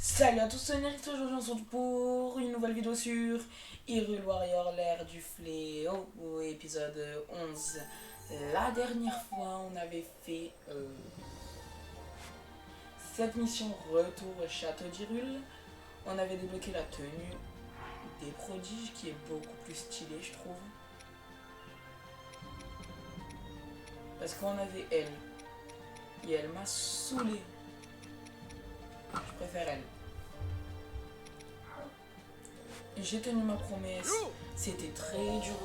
Salut à tous, c'est Nérix. Aujourd'hui on se retrouve pour une nouvelle vidéo sur Hyrule Warrior, l'ère du fléau, au épisode 11. La dernière fois on avait fait cette mission retour au château d'Hyrule. On avait débloqué la tenue des prodiges qui est beaucoup plus stylée je trouve. Parce qu'on avait elle. Et elle m'a saoulé. Je préfère elle. J'ai tenu ma promesse, c'était très dur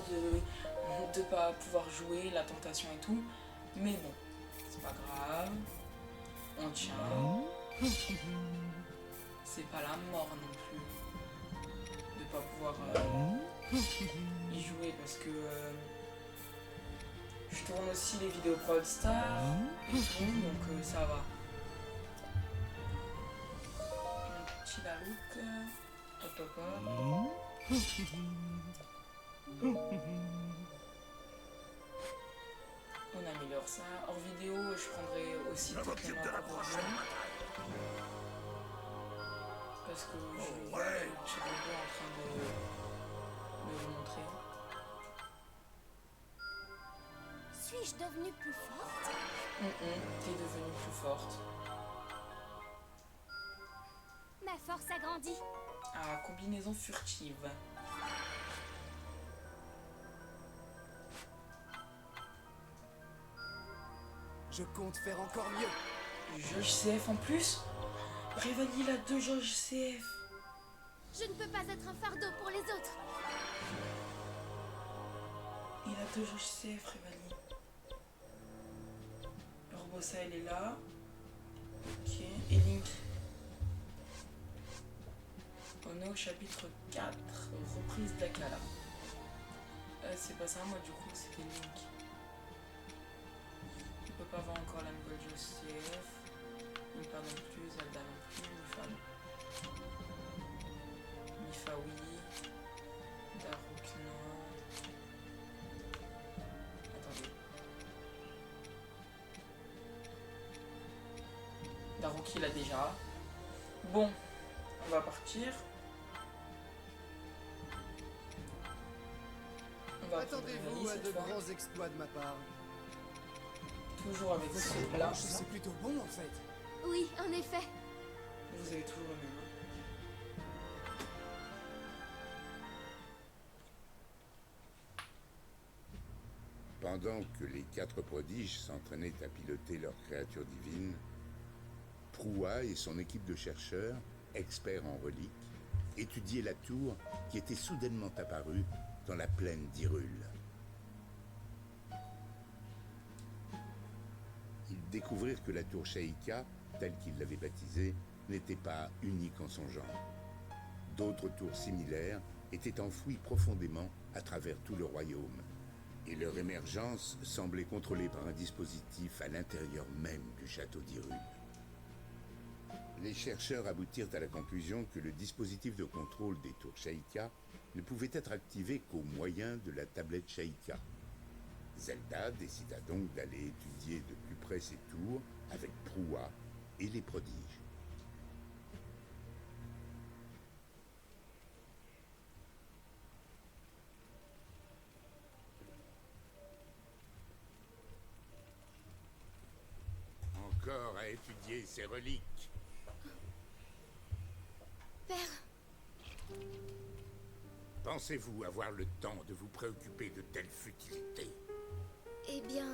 de pas pouvoir jouer, la tentation et tout, mais bon, c'est pas grave, on tient, c'est pas la mort non plus de pas pouvoir y jouer parce que je tourne aussi les vidéos Brawl Stars et tout, donc ça va. Un petit Lalouk, hop hop hop. On améliore ça. Hors vidéo, je prendrai aussi toutes les maps pour jeu. Parce que je vois Chirurgo en train de vous montrer. Suis-je devenue plus forte? T'es devenue plus forte. Ma force a grandi. Ah, combinaison furtive. Je compte faire encore mieux. Jauge CF en plus. Revali, il a 2 jauges CF. Je ne peux pas être un fardeau pour les autres. Il a 2 jauges CF, Revali. Urbosa, elle est là. Ok. Et Link. On est au chapitre 4. Reprise d'Akala. C'est pas ça, moi du coup, c'était Link. On peut pas voir encore la nouvelle jauge CF. Pas non plus, Zelda non plus, Mifa oui, Daruk non. Attendez. Daruk il a déjà. Bon, on va partir. On va Attendez-vous à de grands exploits de ma part. Toujours avec ce Votre plat. planche, c'est plutôt bon en fait. Oui, en effet. Vous avez toujours le même. Pendant que les 4 prodiges s'entraînaient à piloter leur créature divine, Proua et son équipe de chercheurs, experts en reliques, étudiaient la tour qui était soudainement apparue dans la plaine d'Hyrule. Ils découvrirent que la tour Sheikah, telle qu'ils l'avaient baptisée, n'était pas unique en son genre. D'autres tours similaires étaient enfouies profondément à travers tout le royaume, et leur émergence semblait contrôlée par un dispositif à l'intérieur même du château d'Hyrule. Les chercheurs aboutirent à la conclusion que le dispositif de contrôle des tours Sheikah ne pouvait être activé qu'au moyen de la tablette Sheikah. Zelda décida donc d'aller étudier de plus près ces tours avec Proua et les prodiges. Encore à étudier ces reliques. Père, Pensez-vous avoir le temps de vous préoccuper de telles futilités? eh bien...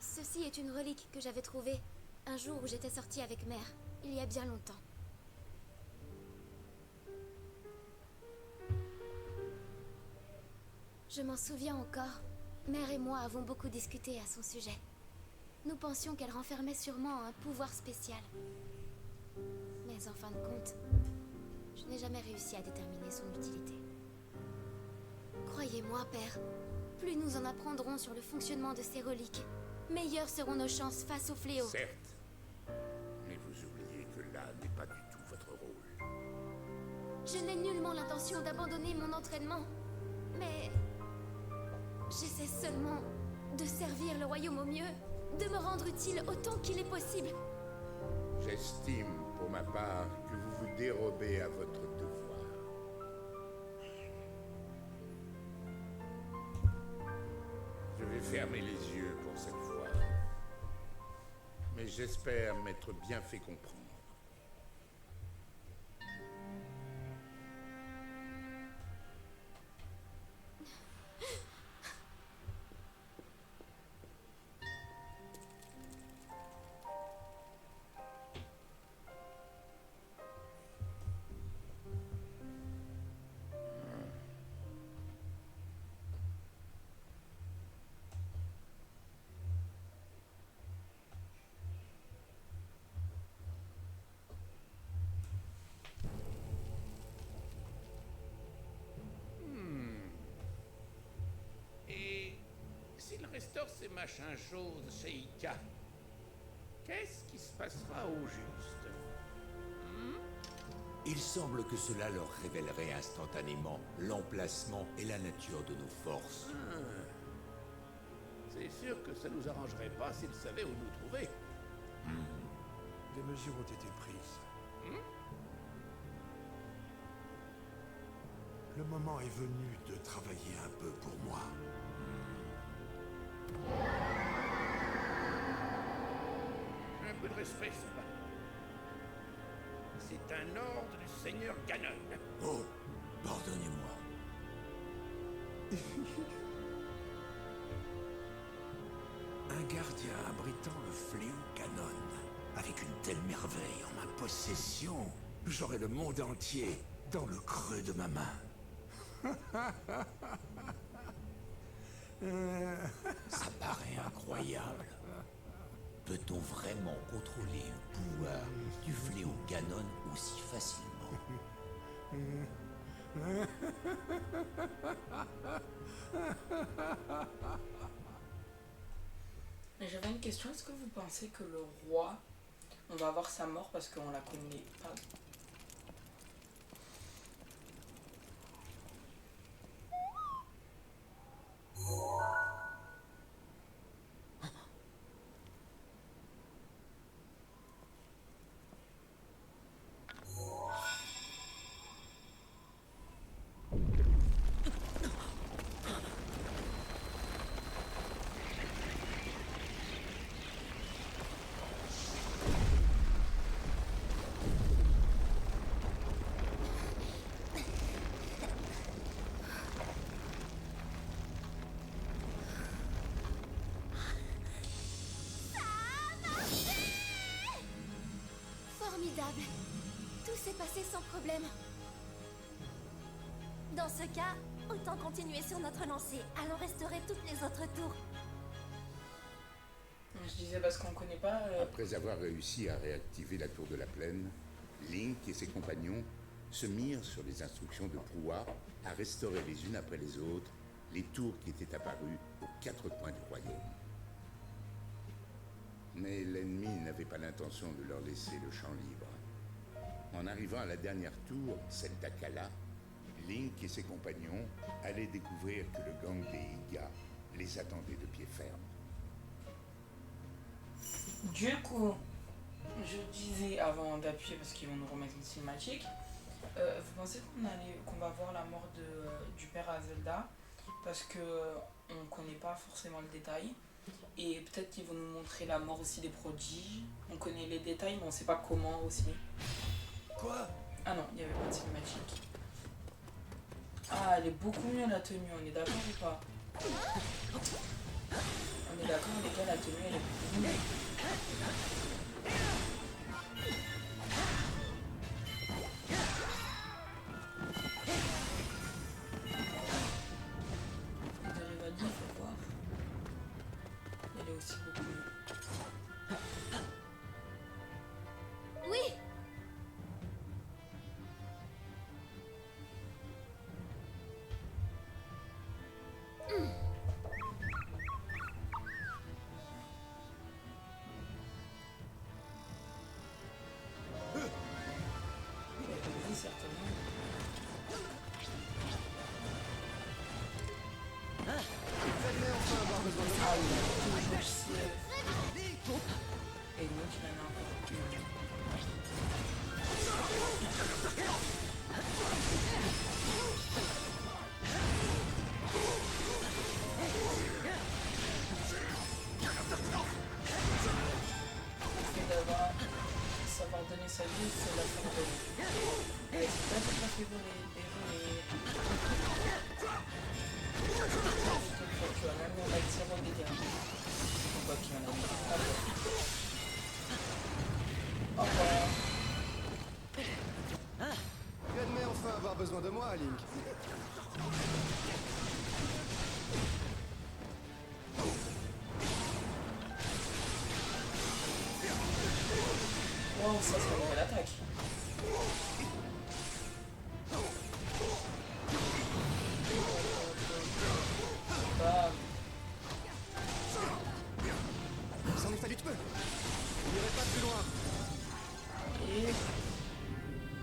Ceci est une relique que j'avais trouvée un jour où j'étais sortie avec Mère, il y a bien longtemps. Je m'en souviens encore. Mère et moi avons beaucoup discuté à son sujet. Nous pensions qu'elle renfermait sûrement un pouvoir spécial. Mais en fin de compte, je n'ai jamais réussi à déterminer son utilité. Croyez-moi, Père, plus nous en apprendrons sur le fonctionnement de ces reliques, meilleures seront nos chances face au fléau. Certes, mais vous oubliez que là n'est pas du tout votre rôle. Je n'ai nullement l'intention d'abandonner mon entraînement, mais j'essaie seulement de servir le royaume au mieux, de me rendre utile autant qu'il est possible. J'estime, pour ma part, que vous vous dérobez à votre devoir. Je vais fermer les yeux pour cette fois. Mais j'espère m'être bien fait comprendre. S'il restaure ces machins chaudes chez Ika, qu'est-ce qui se passera au juste? Il semble que cela leur révélerait instantanément l'emplacement et la nature de nos forces. C'est sûr que ça nous arrangerait pas s'ils savaient où nous trouver. Des mesures ont été prises. Le moment est venu de travailler un peu pour moi. Un peu de respect, ça va. C'est un ordre du seigneur Ganon. Oh, pardonnez-moi. Un gardien abritant le fléau Ganon. Avec une telle merveille en ma possession, j'aurai le monde entier dans le creux de ma main. Ça paraît incroyable. Peut-on vraiment contrôler le pouvoir du fléau Ganon aussi facilement? J'avais une question, est-ce que vous pensez que le roi, on va avoir sa mort parce qu'on la connaît pas? Formidable. Tout s'est passé sans problème. Dans ce cas, autant continuer sur notre lancée. Allons restaurer toutes les autres tours. Je disais parce qu'on connaît pas... Après avoir réussi à réactiver la tour de la plaine, Link et ses compagnons se mirent sur les instructions de Proua à restaurer les unes après les autres les tours qui étaient apparues aux quatre coins du royaume. Mais l'ennemi n'avait pas l'intention de leur laisser le champ libre. En arrivant à la dernière tour, celle d'Akala, Link et ses compagnons allaient découvrir que le gang des Iga les attendait de pied ferme. Du coup, je disais avant d'appuyer parce qu'ils vont nous remettre une cinématique, vous pensez qu'on va voir la mort du père à Zelda parce que on connaît pas forcément le détail et peut-être qu'ils vont nous montrer la mort aussi des prodiges. On connaît les détails mais on sait pas comment aussi. Quoi? Ah non, il n'y avait pas de cinématique. Ah, elle est beaucoup mieux la tenue, on est d'accord ou pas? On est d'accord, les gars, la tenue elle est beaucoup mieux. Il faut voir. Elle est aussi beaucoup mieux. Oui. donner sa vie, c'est la faire voler. Et c'est pas tout à fait voler, désolé. Tu vas même mettre 0 dégâts. Quoi qu'il y en a mis. Au revoir. Tu admets enfin avoir besoin de moi, Link. Wow, ça c'est une nouvelle attaque. Bam. C'en est fallu de peu. On n'irait pas plus loin. Et...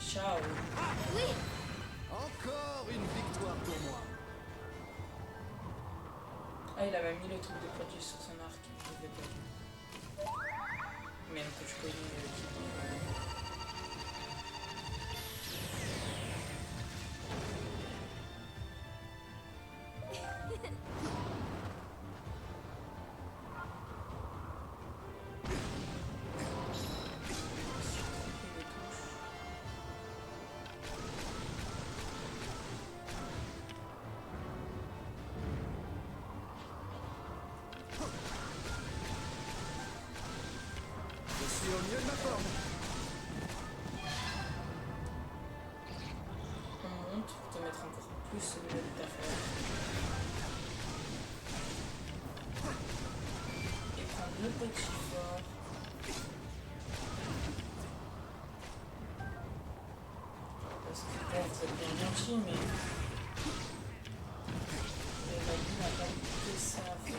ciao. Oui, Encore une victoire pour moi. Ah, il avait mis le truc de produit sur son arc. Je l'ai pas vu. Même que je connais Je suis au mieux de ma forme. on monte pour te mettre encore plus au milieu de ta forme. Et prendre le petit fort. Parce que bon, vous êtes bien gentil, mais la vie n'a pas que ça à faire.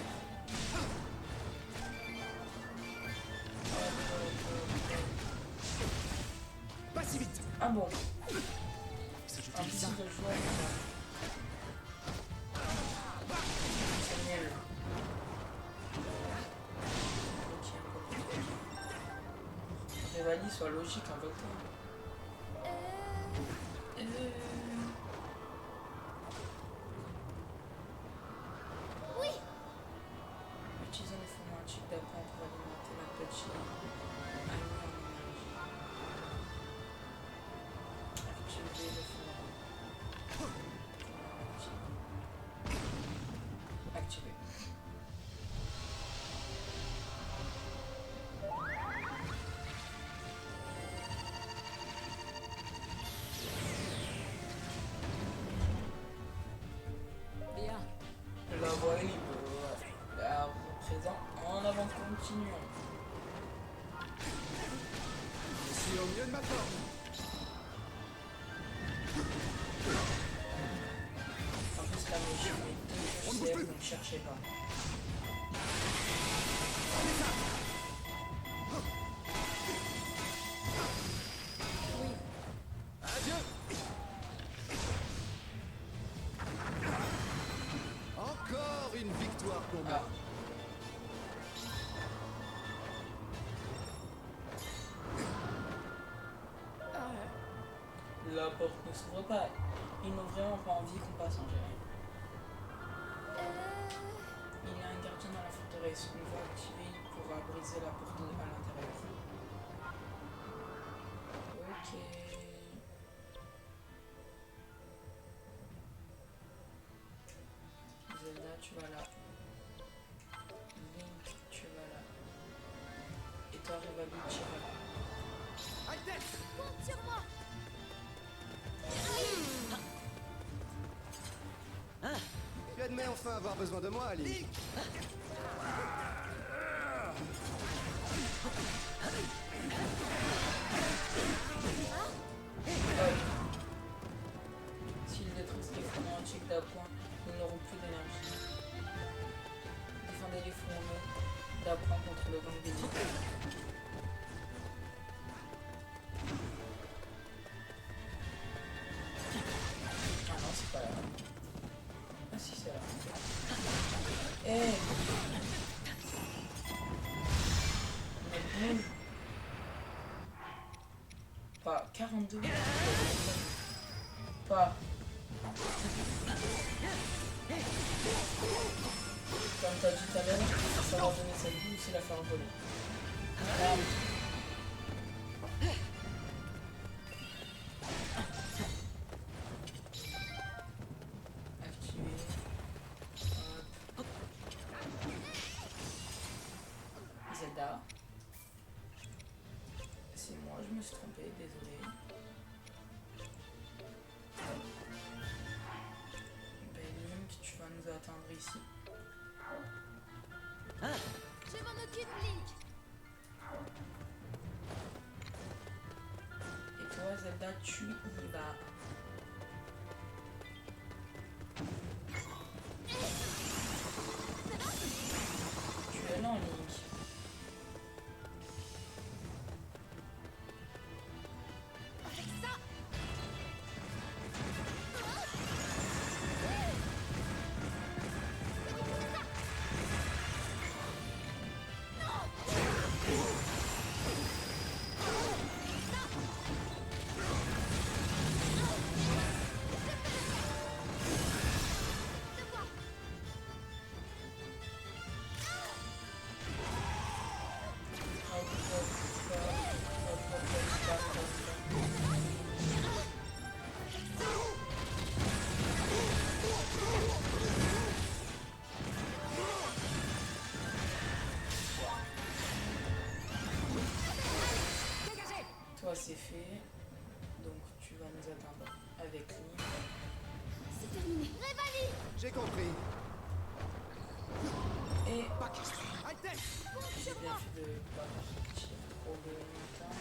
Pas si vite. Ah bon, Ça, je un te dis petit ça. de joie. C'est nul. Ok, Revali soit logique en votant. oui. Utilisons les formatiques d'apprendre pour alimenter la petite amie en énergie. Activer le four. Activer. Bien. La voie est libre. À présent, en avant, continuons. Je suis au mieux de ma forme. En plus, la motion est On ne bouge dégagée, plus. donc ne cherchez pas. Adieu. Encore une victoire pour moi. Ah. La porte ne s'ouvre pas. Ils n'ont vraiment pas envie qu'on passe en général. Il y a un gardien dans la forteresse. Une voie activée, il pourra briser la porte à l'intérieur. Ok. Zelda, tu vas là. Link, tu vas là. Et toi, Revali, tu vas là. Altesse. Compte sur moi. Tu admets enfin avoir besoin de moi, Link. S'ils détruisent les fondements antiques d'appoint, ils n'auront plus d'énergie. Défendez les fondements d'appoint contre le gang des Nids. Ah non, c'est pas là. Ah si, c'est là. Eh Mais bouge. Pas 42. Pas. Comme t'as dit tout à l'heure, ça va donner sa vie ou c'est la faire voler. Ah. Zelda. C'est moi, je me suis trompée, désolé. Link, tu vas nous attendre ici. Je m'en occupe, Link. Et toi, Zelda, tu y vas. Tu es lent, Link. Avec ça. Toi, c'est fait. Donc, tu vas nous attendre avec Link. C'est terminé. J'ai compris. Et Pas question. Altesse. j'ai bien fait de pas partir trop de longtemps.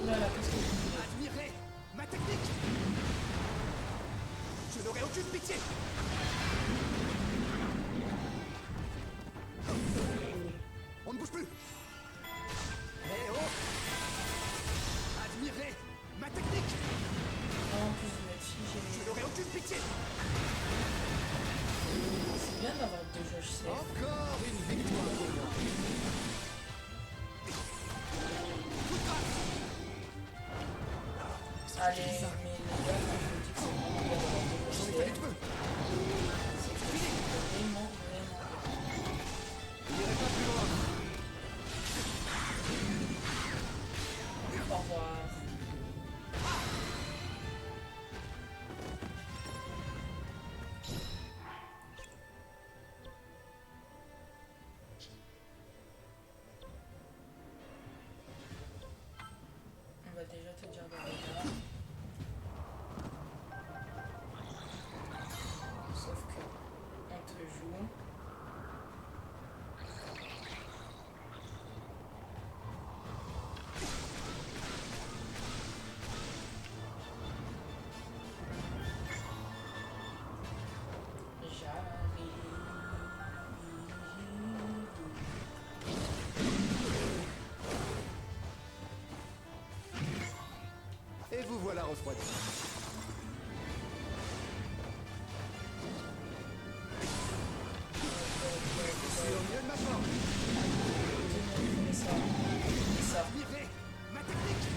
Oulala, qu'est-ce que vous voulez? Admirez ma technique. Je n'aurai aucune pitié. On ne bouge plus. Eh oh. Admirez ma technique. En plus, vous êtes figé. Je n'aurai aucune pitié. C'est bien d'avoir deux jauges safe. Encore une victoire pour moi. Allez, mais les gars, quand je vous dis que c'est bon, il y a d'avoir deux J'en ai jauges fait safe. du peu. C'est que c'est vraiment, vraiment bien. Je n'irai pas plus loin. Au revoir. On va déjà te dire de regarder. Sauf que on te joue. Et vous voilà refroidi. Je suis au milieu de ma forme. Fais ça. Fais ça. Admirez ma technique.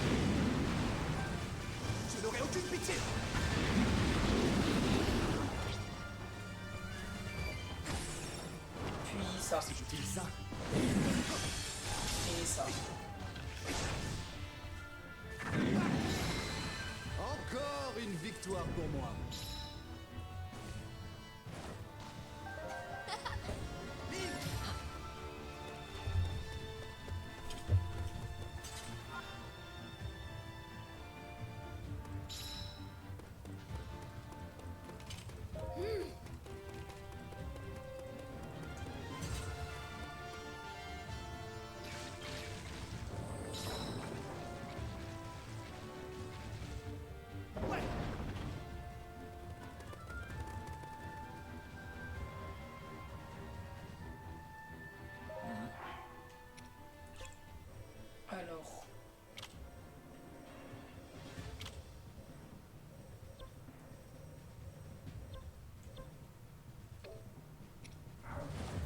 Je n'aurai aucune pitié. Puis ça. Si j'utilise ça, Et ça. encore une victoire pour moi. Ouais. Alors.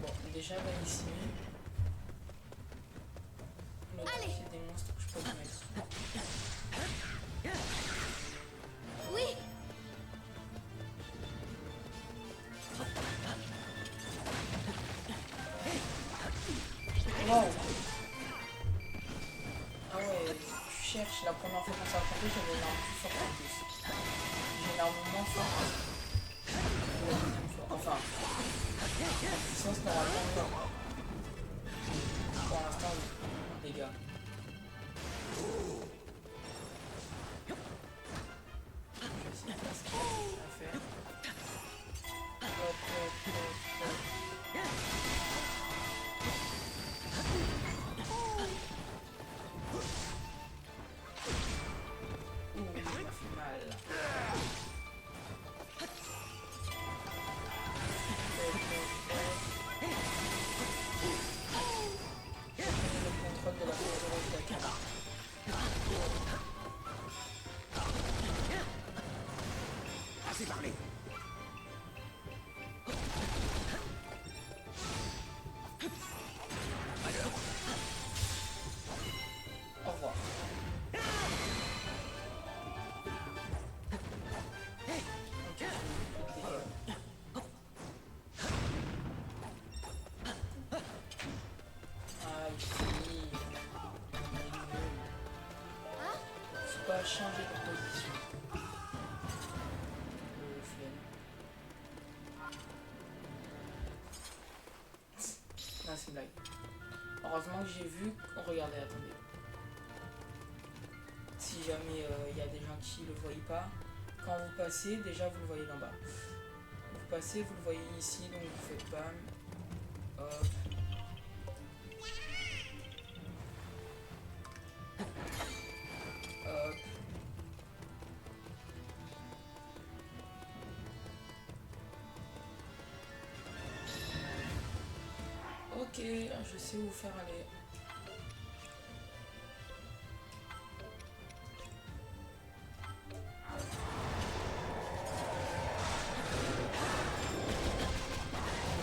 Bon, déjà là ici. Là, il y a des monstres que je peux vous mettre. Oui. Wow. Ah ouais, tu cherches. La première fois qu'on s'est affronté, j'avais une arme plus forte en plus. J'ai une arme moins forte. La deuxième fois. Enfin, en puissance normalement, non. Pour l'instant, les gars. Je sais pas ce qu'il y a à faire. Hop, hop, hop, hop. Ouh, il m'a fait mal. Le contrôle de la forteresse d'Akama. Assez parlé. Alors, Au revoir. Ok, ah, ici. Faut pas changer de position. Le flemme. Non, c'est une blague. Heureusement que j'ai vu. Regardez, attendez. Si jamais il y a des gens qui le voient pas, quand vous passez, déjà vous le voyez là-bas. Vous passez, vous le voyez ici, donc vous faites bam. Hop. Hop. Ok, je sais où vous faire aller.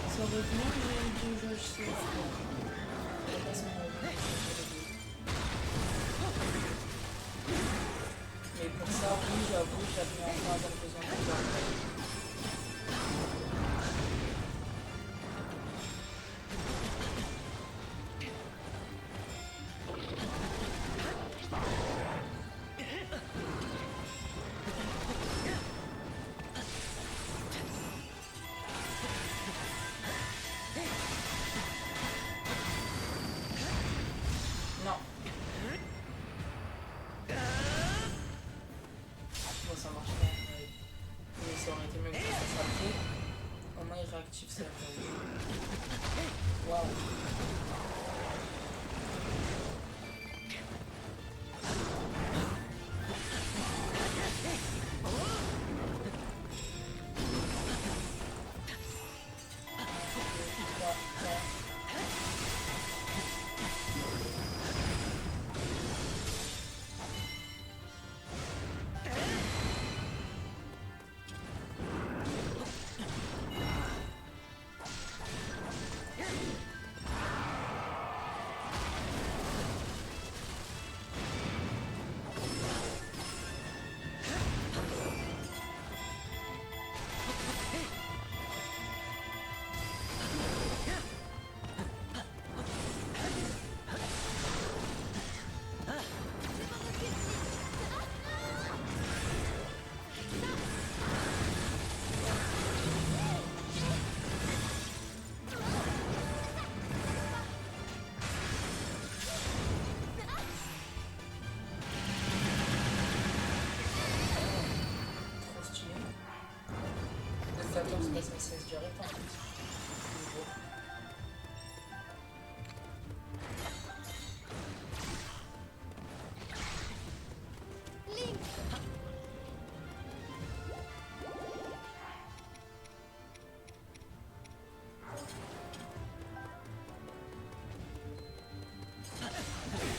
Ça aurait bien, mais déjà je sais. Mais pour ça, oui, j'avoue, j'avais enfin avoir besoin de ça. Non. Bon, ça marche pas. Mais ça aurait été mieux que ça fasse après. Au moins, il réactive sa waouh. Space Message direct en plus. Nouveau.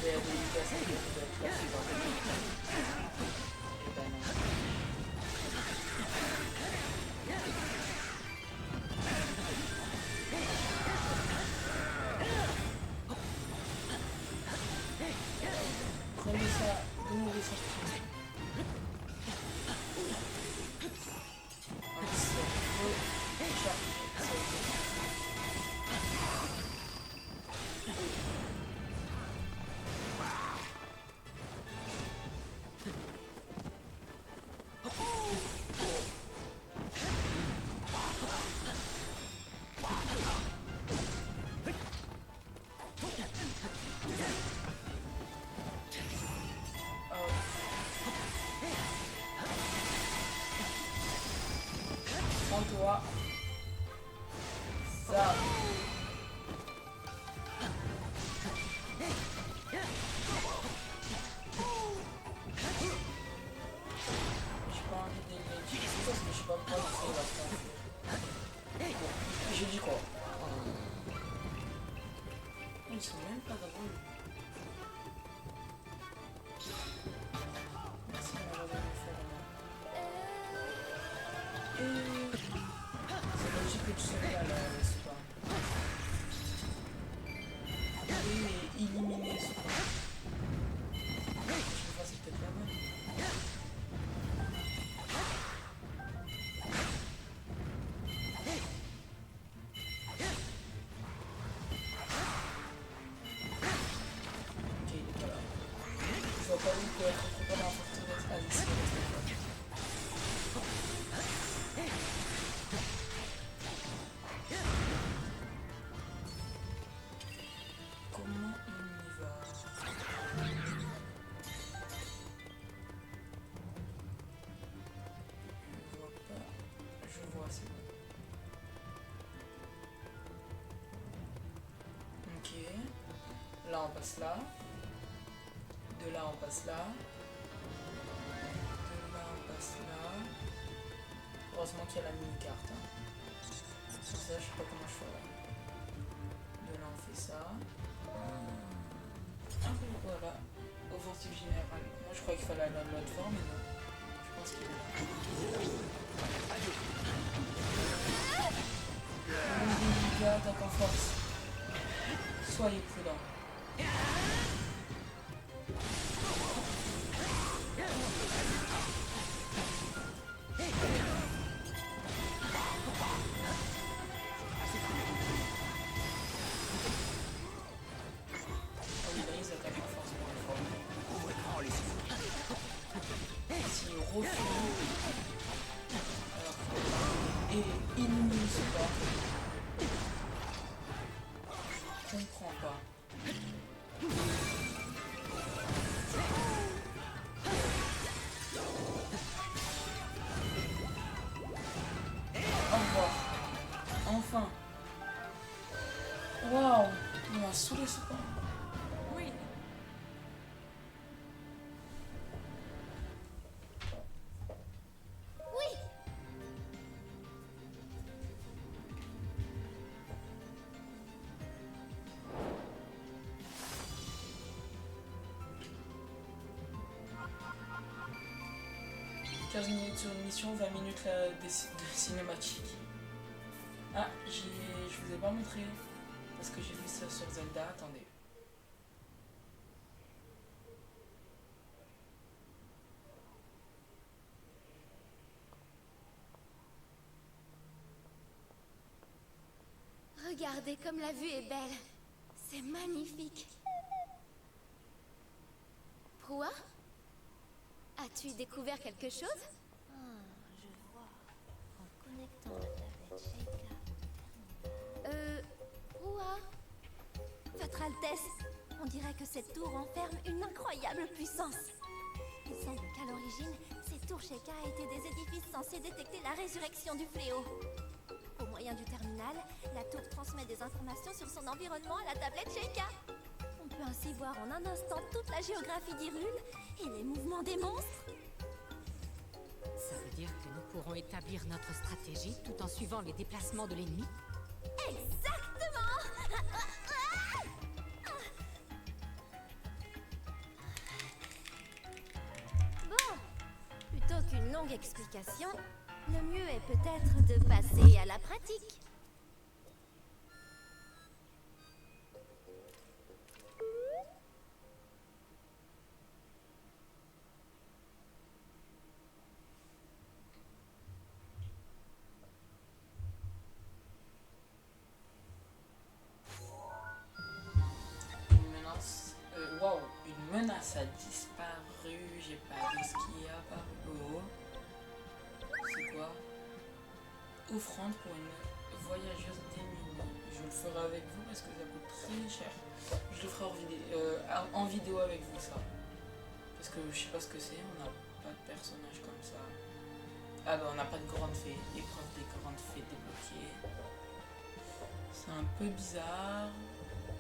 Et ça peut être la suivante. Et ben non. Prenez ça, vous les sortir. Un cerveau chargé. toi. Ça. J'ai pas envie de les utiliser parce que je sais pas pourquoi il va s'enfuir. J'ai dit quoi? Ils sont même pas drôles. Merci d'avoir donné c'est logique que tu sois là, c'est pas. Et éliminer ce pas. Je sais pas, c'est peut-être la bonne. Ok, il est pas là. Je vois pas où il peut être trop pas dans la forteresse. Ah, ici, il reste là. Comment on y va? Je vois pas. Je vois, c'est bon. Ok. Là, on passe là. De là, on passe là. De là, on passe là. Heureusement qu'il y a la mini-carte. Hein. Sans ça, je sais pas comment je ferais. De là, on fait ça. Voilà. Offensive générale. Moi, je croyais qu'il fallait aller à l'autre forme, mais non. Je pense qu'il est là. Les gars, attaque en force. Soyez prudents. Et inhume ce pas. Je comprends pas. Au revoir. Enfin. Waouh. On m'a saoulé ce pas. Oui. Oui. « 15 minutes sur une mission, 20 minutes de cinématique. » Ah, je vous ai pas montré. Parce que j'ai vu ça sur Zelda. Attendez. Regardez comme la vue est belle. C'est magnifique. Proa? As-tu découvert quelque chose? Ah, je vois. En connectant la tablette Sheikah. Proa? Votre Altesse, on dirait que cette tour renferme une incroyable puissance. Il semble qu'à l'origine, ces tours Sheikah étaient des édifices censés détecter la résurrection du fléau. Au moyen du terminal, la tour transmet des informations sur son environnement à la tablette Sheikah. On peut ainsi voir en un instant toute la géographie d'Hyrule et les mouvements des monstres. Ça veut dire que nous pourrons établir notre stratégie tout en suivant les déplacements de l'ennemi? Exactement! Bon, plutôt qu'une longue explication, le mieux est peut-être de passer à la pratique. Une menace. Waouh, une menace a disparu. J'ai pas vu ce qui est apparu. Oh. C'est quoi? Offrande pour une voyageuse démunie. Je le ferai avec vous parce que ça coûte très cher. Je le ferai en vidéo avec vous, ça. Parce que je sais pas ce que c'est. On n'a pas de personnage comme ça. Ah bah on n'a pas de grande fée. Épreuve des grandes fées. un peu bizarre.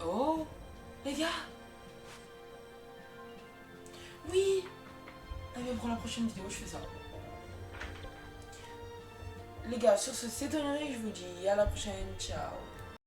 Oh, les gars. Oui. Ah mais pour la prochaine vidéo, je fais ça. Les gars, sur ce, c'est donné. Je vous dis à la prochaine. Ciao.